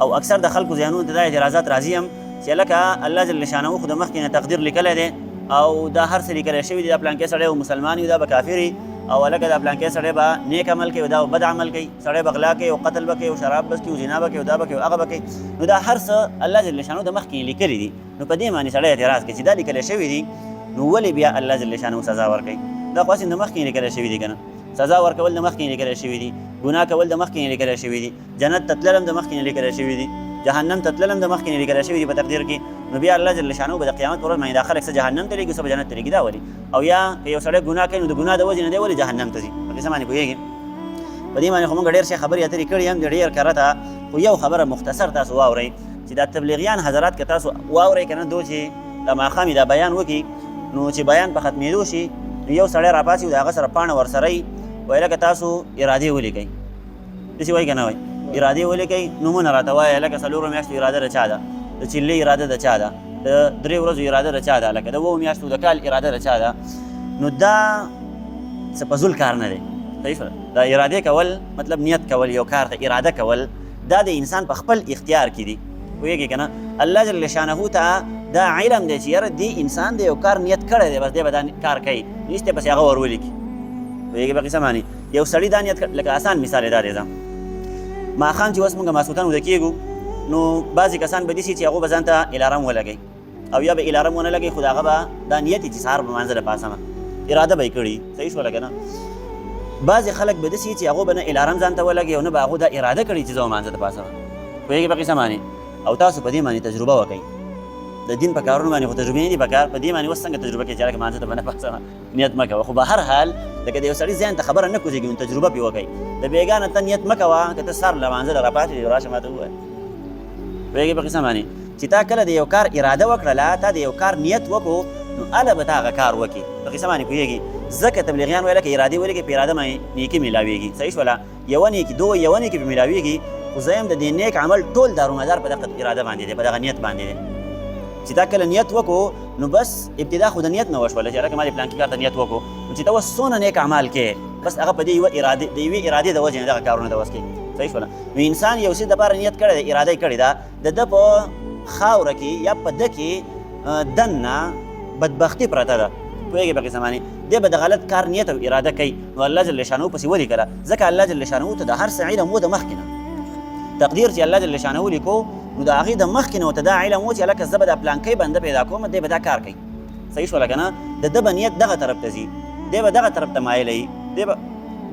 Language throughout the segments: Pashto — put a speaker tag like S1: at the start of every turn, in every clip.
S1: او اکثر د خلکو ذهنونو ته دا اعتراضات راځي هم چې لکه الله جل شانه خو د مخکې نه تقدیر لیکلی دی او دا هر څه لیکلی شوي دي دا پلانکې سړی و مسلمان وي دا به کافر وي او لکه دا پلانکې سړی به نیک عمل کوي او دا بد عمل کوي سړی به غلا کوي او قتل به کوي او شراب بس کوي او زنا به کوي او دا به کوي او هغه به کوي نو دا هر څه الله جل شانه د مخکې لیکلي دي نو په دې باندې سړی اعتراض کوي چې دا لیکلی شوي دي نو ولې بیا الله جل شانه سزا ورکوي دا خو د مخکې لیکلی شوي دي که نه سزا ورکول د مخکې لیکلی شوي دي ګناه کول د مخکې لیکلی شوي دي جنت ته تلل هم د مخکې لیکلی شوي دي جهنم ته تلل هم د مخکې لیکلی شوي دي په تقدیر کې نو بیا الله جل شانه به د قیامت پر ورځ باندې دا خلک څه جهنم ته لېږي څه به جنت ته لېږي دا ولې او یا که یو سړی ګناه کوي نو د ګناه د وجې نه دی ولې جهنم ته ځي په کیسه باندې پوهېږي په دې باندې خو موږ ډېر شی خبرې اترې کړې هم دي ډېر کرته خو یو خبره مختصر تاسو واورئ چې دا تبلیغیان حضرات که تاسو واورئ که نه دو چې د ماښام دا بیان وکړي نو چې بیان په ختمېدو شي نو یو سړی راپاڅي او د هغه سره پاڼه ورسره وي وایي لکه تاسو ارادې ولیکئ داسې وایي که نه وایي ارادې ولیکئ نومونه راته وایه لکه څلورو میاشتو اراده د چا ده د چلې اراده د چا ده د درې ورځو اراده د چا ده لکه د اوو میاشتو د کال اراده د چا ده نو دا څه فضول کار نه دی صحیح شوه دا ارادې کول مطلب نیت کول یو کار ته اراده کول دا د انسان په خپل اختیار کې دي پوهېږې که نه الله جل شانه ته دا علم دی چې یاره دې انسان د یو کار نیت کړی دی بس دی به دا کار کوي هېڅ دی پسې هغه ور ولیکي پوهېږې په قصه باندې یو سړي دا نیت لکه آسان مثال یې دا دی ماښام چې اوس موږ ماسخوتن وده کېږو نو بعضې کسان به داسې چې هغو به ځان ته الارم ولګوي او یا به الارم ونه لګوي خو د هغه به دا نیت چې سهار به لمانځه پاسمه اراده به یې کړي صحیح شوله که نه بعضې خلک به داسې چې هغو به نه الارم ځان ته ولګوي او نه به هغو دا اراده کړي چې زه لمانځه ته پاسمه پوهېږې په قصه باندې او تاسو په دې باندې تجربه وکئ د دین په کارونو باندې خو تجربې نه دي پکار په دې باندې اوس څنګه تجربه کوې چې هلکه لمانځه ته به نه پاسمه نیت مه کوه خو به هر حال لکه د یو سړي ذهن ته خبره نه کوزېږي نو تجربه پرې وکئ د بېګانه ته نیت مه کوه که ته سر لمانځه له راپاڅې راشه ماته ووایه پوهېږې په قصه باندې چې تا کله د یو کار اراده وکړله تا د یو کار نیت وکړو نو هله به تا هغه کار وکړي په قصه باندې پوهېږي ځکه تبلیغیان ویله که ارادې ولیکې په اراده باندې نیکي میلاویږي صحیح شوله یوه نیکي دوه یوه نیکي پې میلاویږي خو زه یم د دې نیک عمل ټول دارومدار په دغه اراده باندې دی په دغه نیت باندې دی چې تا کله نیت وکړو نو بس ابتدا خو د نیت نه وشوله چې هلکه ما دې پلانکي کار ته نیت وکړو نو چې ته اوس څونه نیک اعمال کې بس هغه په دې یوې ارادې د وجې نه دغه کارونه ته وس کوي صحیح شوله نو انسان یو څه دپاره نیت کړی دی اراده یې کړې ده د ده په خاوره کې یا په ده کې دننه بدبختي پرته ده پوهېږې په قسم باندې دی به د غلط کار نیت او اراده کوي نو الله جل شانه پسې ولیکله ځکه الله جل شانه ته د هر څه علم و د مخکې نه تقدیر چې الله جل شانه لیکو نو د هغې د مخکې نه ورته دا علم و چې هلکه زه به دا پلانکی بنده پیدا کوم دی به دا کار کوي صحیح شوله که نه د ده به نیت دغه طرف ته ځي دی به دغه طرف ته مایلی دی به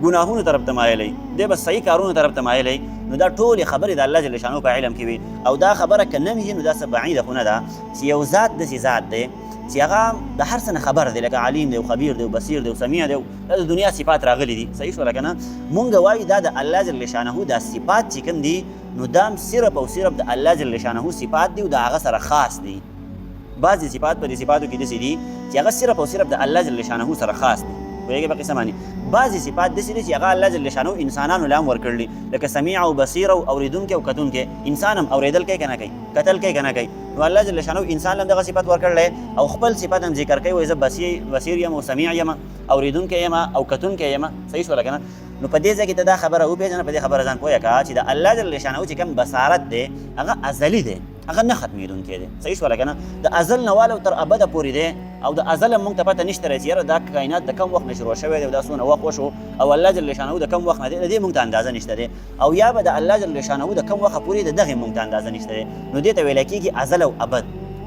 S1: ګناهونو طرف ته مایلی دی به صحیح کارونو طرف ته مایلی نو دا ټولې خبرې د الله جل شانه په علم کې وي او دا خبره که نه وي نو دا څه بعیده خو نه ده چې یو ذات داسې ذات دی چې هغه د هر څه نه خبر دی لکه علیم دی او خبیر دی او بصیر دی او سمیع دی دا د دنیا صفات راغلي دي صحیح شوله که نه مونږ وایو دا د الله جل شانه دا صفات چې کوم دي نو دا صرف او صرف د الله جل شانه صفات دي او د هغه سره خاص دي بعضې صفات په دې صفاتو کې داسې دي چې هغه صرف او صرف د الله جل شانه سره خاص دي پوهېږې په قصه باندې بعضې صفات داسې دي چې هغه الله جل شانه انسانانو له هم ورکړلي لکه سمیع او بصیر او اورېدونکی او کتونکی انسان هم اورېدل کوي که نه کوي کتل کوي که نه کوي نو الله جل شانه انسان له هم دغه صفت ورکړلی او خپل صفت هم ذکر کوي وایي زه بصیر یم او سمیع یم اورېدونکی یم او کتونکی یم صحیح شوله که نه نو په دې ځای کې ته دا خبره وپېژنه په دې خبره ځان پوهه کړه چې د الله جل شانه چې کوم بصارت دی هغه ازلي دی هغه نه ختمېدونکی دی صحیح شوله که نه د ازل نه واله تر ابده پورې دی او د ازل هم موږ ته پته نشته رهي چې یاره دا کائنات د کم وخت نه شروع شوی دی او دا څونه وخت وشو او الله جل شانه د کم وخت نه دی د دې موږ ته اندازه نشته دی او یا به د الله جل شانه د کم وخت پورې د دغې موږ ته اندازه نشته دی نو دې ته ویلی کېږي ازل او ابد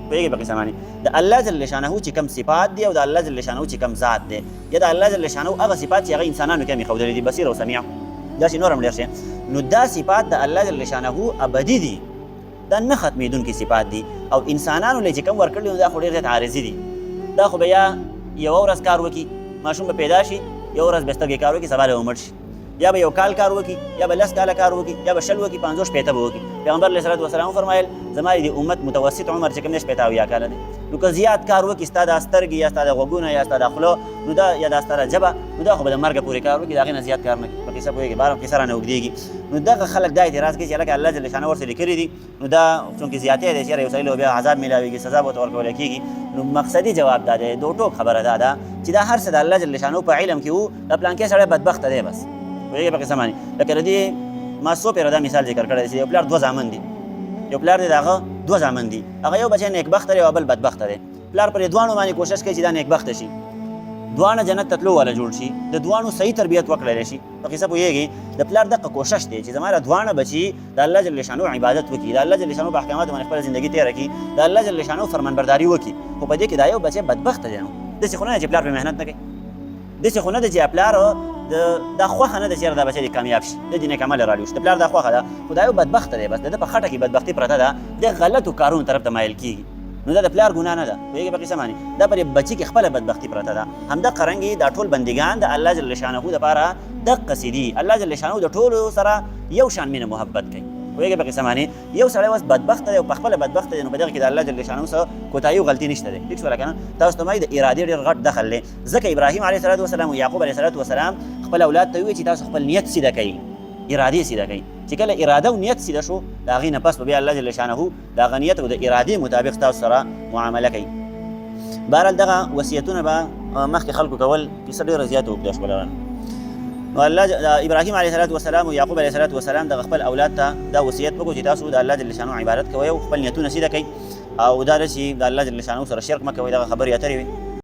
S1: پوهېږې په قصه باندې د الله جل شانه چې کوم صفات دي او د الله جل شانه چې کوم ذات دی یا د الله جل شانه هغه صفات چې هغه انسانانو کې هم ایښودلي دي بصیر او سمیع داسې نور هم ډېر شی نو دا صفات د الله جل شانه ابدي دي دا نه ختمېدونکي صفات دي او انسانانو له چې کوم ورکړلي نو دا خو ډېر زیات عارضي دي دا خو به یا یوه ورځ کار وکړي ماشوم به پیدا شي یوه ورځ به سترګې کار وکړي سبا به ومړ شي یا به یو کال کار وکړي یا به 10 کاله کار وکړي یا به 10 وکړي 50 شپېته به وکړي پیغمبر علیه صلات وسلام فرمایل زما د امت متوسط عمر چې کوم دی 70 اویا کاله دی نو که زیات کار وکړي ستا د سترګې یا ستا د غوږونه یا ستا د خوله نو دا یا دا ستا د ژبه نو دا خو به د مرګه پورې کار وکړي د هغې نه زیات کار نه کوي په قصه پوهېږي بار هم قصه رانه اوږدېږي نو دغه خلک دا اعتراض کوي چې هلکه الله جل شانه ورته لیکلي دي نو دا چونکې زیاتې دی چې یو سړي له بیا عذاب میلاویږي سزا به ورته ورکولی کېږي نو مقصدي جواب دا دی دو ټوک خبره دا ده چې دا هر څه د الله جل شانه په علم کې وو د پلانکې سړی بدبخته دی بس پوهېږې په قصه باندې لکه د دې ما څو پېره دا مثال ذکر کړی دی چې یو پلار 2 زامن دي یو پلار دی دغه دوه زامن دي هغه یو بچی نیکبخته دی او بل بدبخته دی پلار پر دوانو باندې کوشش کوي چې دا نیکبخته شي دوانه جنت ته تلو والا جوړ شي د دوانو صحیح تربیت وکړلی شي په قصه پوهېږي د پلار دغه کوشش دی چې زما دوانه بچي د الله جل شانو عبادت وکړي د الله جل شانو په احکاماتو باندې خپله زندګي تېره کړي د الله جل شانو فرمانبرداري وکړي خو په دې کې دا یو بچی بدبخته دی نو داسې خو نه دی چې پلار پرې محنت نه کوي داسې خو نه دی چې پلار دا خوښه نه ده چې یاره دا بچی دې کامیاب شي د دې نیک عمل رالیو شي د پلار دا خوښه ده خو دا یو بدبخته دی بس د ده په خټه کې بدبختي پرته ده د غلطو کارونو طرف ته مایل کېږي نو دا د پلار ګناه نه ده پوهېږې په قصه باندې دا پر بچي کې خپله بدبختي پرته ده همدغه رنګې دا ټول بندګان د الله جل شانه دپاره دقسې دي الله جل شانه د ټولو سره یو شان مینه محبت کوي پوهېږې په قصه باندې یو سړی اوس بدبخته دی او په خپله بدبخته دی نو په دغه کې د الله جل شانه څه کوتاهي او غلطي نشته دی ټیک شوله که نه تاسو ته وایي د ارادې ډېر غټ دخل دی ځکه ابراهیم علیه صلات وسلام او یعقوب علیه صلات وسلام خپل اولاد ته ووایي چې تاسو خپل نیت سیده کوئ ارادې سیده کوئ چې کله اراده او نیت سیده شو د هغې نه پس به بیا الله جل شانه د هغه نیت او د ارادې مطابق تاسو سره معامله کوي بهرحال دغه وصیتونه به مخکې خلکو کول کیسه ډېره زیاته اوږده شوله نو الله ابراهیم علیه صلات وسلام او یعقوب علیه صلات وسلام دغه خپل اولاد ته دا وصیت وکړو چې تاسو د الله جل شانه عبادت کوئ او خپل نیتونه سیده کوئ او دا ده چې د الله جل شانه سره شرک مه کوئ دغه خبرې اترې وي